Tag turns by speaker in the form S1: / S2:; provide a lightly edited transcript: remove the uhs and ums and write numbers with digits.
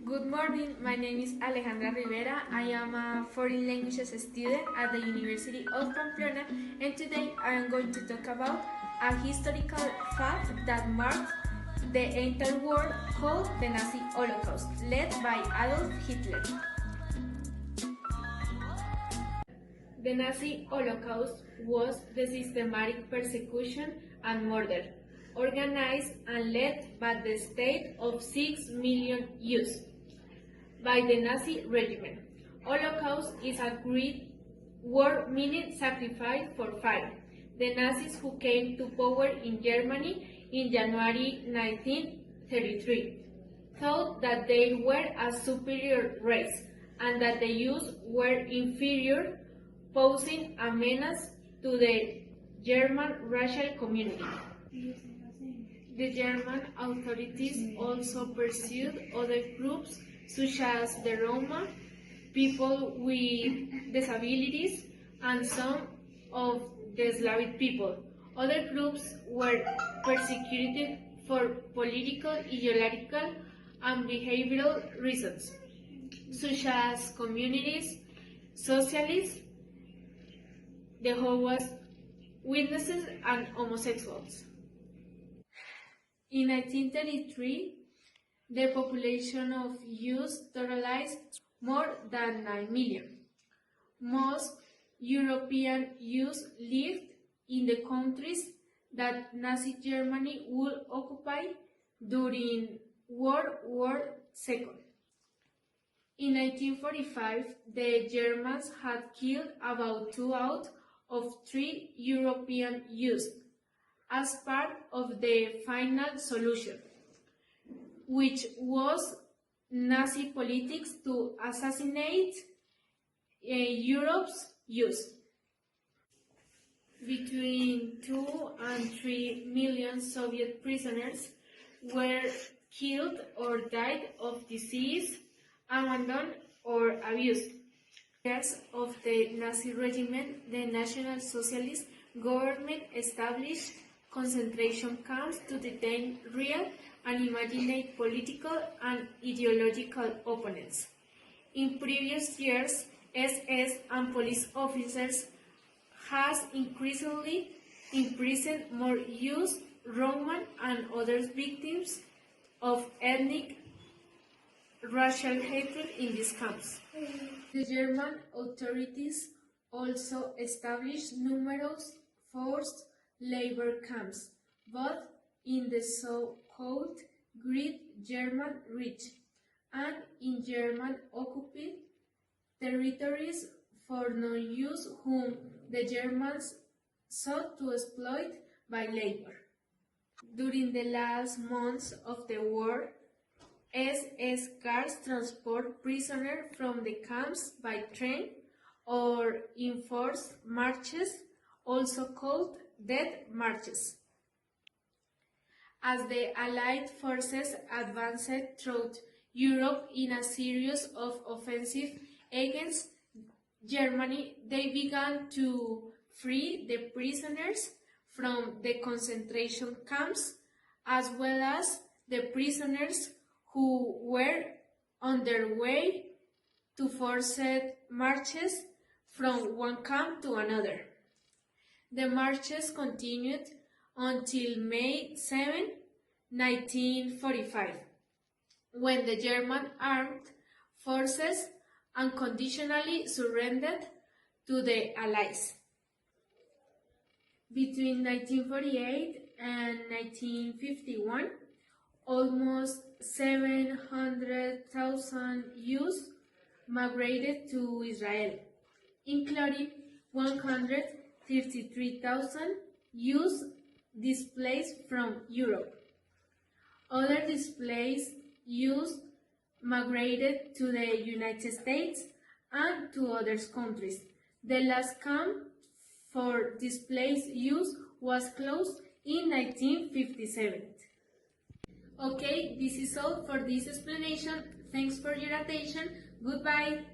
S1: Good morning, my name is Alejandra Rivera. I am a foreign languages student at the University of Pamplona, and today I am going to talk about a historical fact that marked the entire world called the Nazi Holocaust, led by Adolf Hitler. The Nazi Holocaust was the systematic persecution and murder organized and led by the state of 6 million Jews by the Nazi regime. Holocaust is a Greek word meaning sacrifice for fire. The Nazis who came to power in Germany in January 1933 thought that they were a superior race and that the Jews were inferior, posing a menace to the German racial community. The German authorities also pursued other groups such as the Roma, people with disabilities, and some of the Slavic people. Other groups were persecuted for political, ideological, and behavioral reasons, such as communities, socialists, Jehovah's Witnesses, and homosexuals. In 1933, the population of Jews totalized more than 9 million. Most European Jews lived in the countries that Nazi Germany would occupy during World War II. In 1945, the Germans had killed about 2 out of 3 European Jews as part of the final solution, which was Nazi politics to assassinate Europe's Jews. Between 2 and 3 million Soviet prisoners were killed or died of disease, abandoned, or abuse. Years of the Nazi regime, the National Socialist government established concentration camps to detain real and imaginary political and ideological opponents. In previous years, SS and police officers has increasingly imprisoned more Jews, Roman, and other victims of ethnic racial hatred in these camps. The German authorities also established numerous forced labor camps, both in the so-called Great German Reich and in German-occupied territories for non-Jews whom the Germans sought to exploit by labor. During the last months of the war, SS cars transport prisoners from the camps by train or in forced marches, also called death marches. As the Allied forces advanced throughout Europe in a series of offensives against Germany, they began to free the prisoners from the concentration camps, as well as the prisoners who were on their way to forced marches from one camp to another. The marches continued until May 7, 1945, when the German armed forces unconditionally surrendered to the Allies. Between 1948 and 1951, almost 700,000 Jews migrated to Israel, including 153,000 Jews displaced from Europe. Other displaced Jews migrated to the United States and to other countries. The last camp for displaced Jews was closed in 1957. Okay, this is all for this explanation. Thanks for your attention. Goodbye.